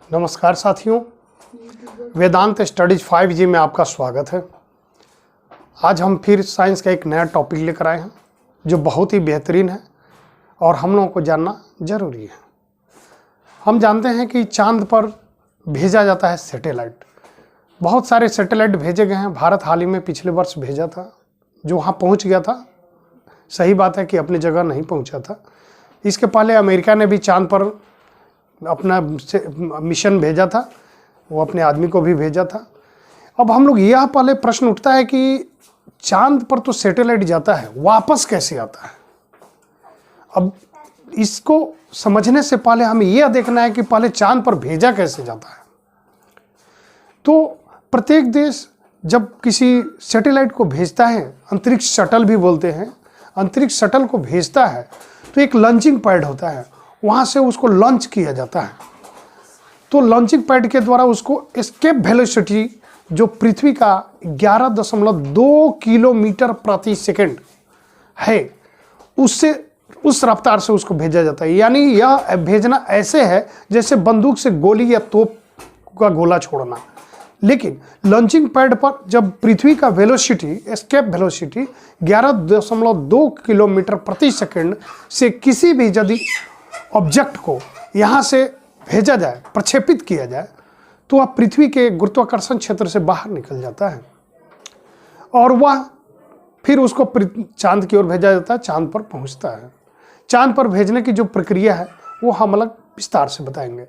नमस्कार साथियों, वेदांत studies 5G में आपका स्वागत है। आज हम फिर साइंस का एक नया टॉपिक लेकर आए हैं जो बहुत ही बेहतरीन है और हम लोगों को जानना जरूरी है। हम जानते हैं कि चांद पर भेजा जाता है सैटेलाइट। बहुत सारे सैटेलाइट भेजे गए हैं। भारत हाल ही में पिछले वर्ष भेजा था जो वहाँ पहुँच गया था। सही बात है कि अपनी जगह नहीं पहुँचा था। इसके पहले अमेरिका ने भी चांद पर अपना मिशन भेजा था, वो अपने आदमी को भी भेजा था। अब हम लोग यह पहले प्रश्न उठता है कि चांद पर तो सैटेलाइट जाता है, वापस कैसे आता है। अब इसको समझने से पहले हमें यह देखना है कि पहले चांद पर भेजा कैसे जाता है। तो प्रत्येक देश जब किसी सैटेलाइट को भेजता है, अंतरिक्ष शटल भी बोलते हैं, अंतरिक्ष शटल को भेजता है तो एक लॉन्चिंग पैड होता है, वहाँ से उसको लॉन्च किया जाता है। तो लॉन्चिंग पैड के द्वारा उसको एस्केप वेलोसिटी जो पृथ्वी का 11.2 किलोमीटर प्रति सेकंड है, उससे उस रफ्तार से उसको भेजा जाता है। यानी यह भेजना ऐसे है जैसे बंदूक से गोली या तोप का गोला छोड़ना। लेकिन लॉन्चिंग पैड पर जब पृथ्वी का वेलोसिटी, एस्केप वेलोसिटी 11.2 किलोमीटर प्रति सेकंड से किसी भी यदि ऑब्जेक्ट को यहाँ से भेजा जाए, प्रक्षेपित किया जाए, तो वह पृथ्वी के गुरुत्वाकर्षण क्षेत्र से बाहर निकल जाता है और वह फिर उसको चांद की ओर भेजा जाता है, चांद पर पहुँचता है। चांद पर भेजने की जो प्रक्रिया है वो हम अलग विस्तार से बताएंगे।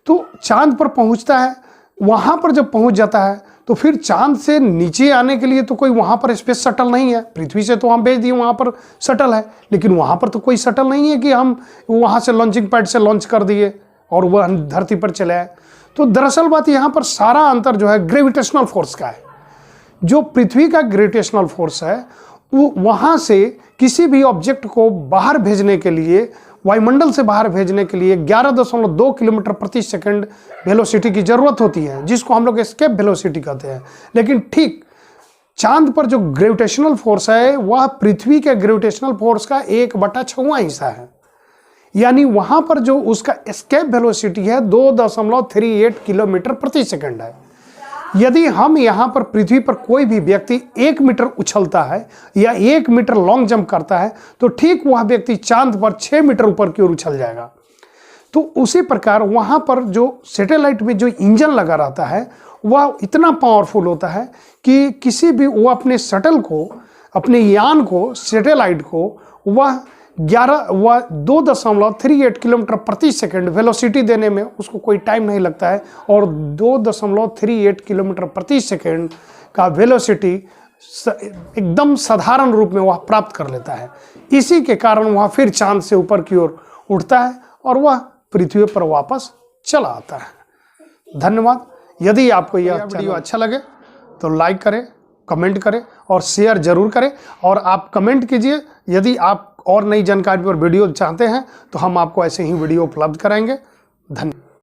तो चांद पर पहुँचता है, वहाँ पर जब पहुँच जाता है तो फिर चांद से नीचे आने के लिए तो कोई वहाँ पर स्पेस शटल नहीं है। पृथ्वी से तो हम भेज दिए, वहाँ पर शटल है, लेकिन वहाँ पर तो कोई शटल नहीं है कि हम वहाँ से लॉन्चिंग पैड से लॉन्च कर दिए और वह धरती पर चले आए। तो दरअसल बात यहाँ पर सारा अंतर जो है ग्रेविटेशनल फोर्स का है। जो पृथ्वी का ग्रेविटेशनल फोर्स है वो वहाँ से किसी भी ऑब्जेक्ट को बाहर भेजने के लिए, वायुमंडल से बाहर भेजने के लिए 11.2 किलोमीटर प्रति सेकंड वेलोसिटी की जरूरत होती है, जिसको हम लोग एस्केप वेलोसिटी कहते हैं। लेकिन ठीक चांद पर जो ग्रेविटेशनल फोर्स है वह पृथ्वी के ग्रेविटेशनल फोर्स का 1/6 हिस्सा है। यानी वहां पर जो उसका एस्केप वेलोसिटी है 2.38 किलोमीटर प्रति सेकंड है। यदि हम यहाँ पर पृथ्वी पर कोई भी व्यक्ति 1 मीटर उछलता है या 1 मीटर लॉन्ग जंप करता है तो ठीक वह व्यक्ति चांद पर 6 मीटर ऊपर की ओर उछल जाएगा। तो उसी प्रकार वहाँ पर जो सैटेलाइट में जो इंजन लगा रहता है वह इतना पावरफुल होता है कि किसी भी वो अपने शटल को, अपने यान को, सैटेलाइट को वह 2.38 किलोमीटर प्रति सेकंड वेलोसिटी देने में उसको कोई टाइम नहीं लगता है और 2.38 किलोमीटर प्रति सेकंड का वेलोसिटी एकदम साधारण रूप में वह प्राप्त कर लेता है। इसी के कारण वह फिर चांद से ऊपर की ओर उठता है और वह पृथ्वी पर वापस चला आता है। धन्यवाद। यदि आपको यह वीडियो अच्छा लगे तो लाइक करें, कमेंट करें और शेयर जरूर करें। और आप कमेंट कीजिए यदि आप और नई जानकारी पर वीडियो चाहते हैं तो हम आपको ऐसे ही वीडियो उपलब्ध कराएंगे। धन्यवाद।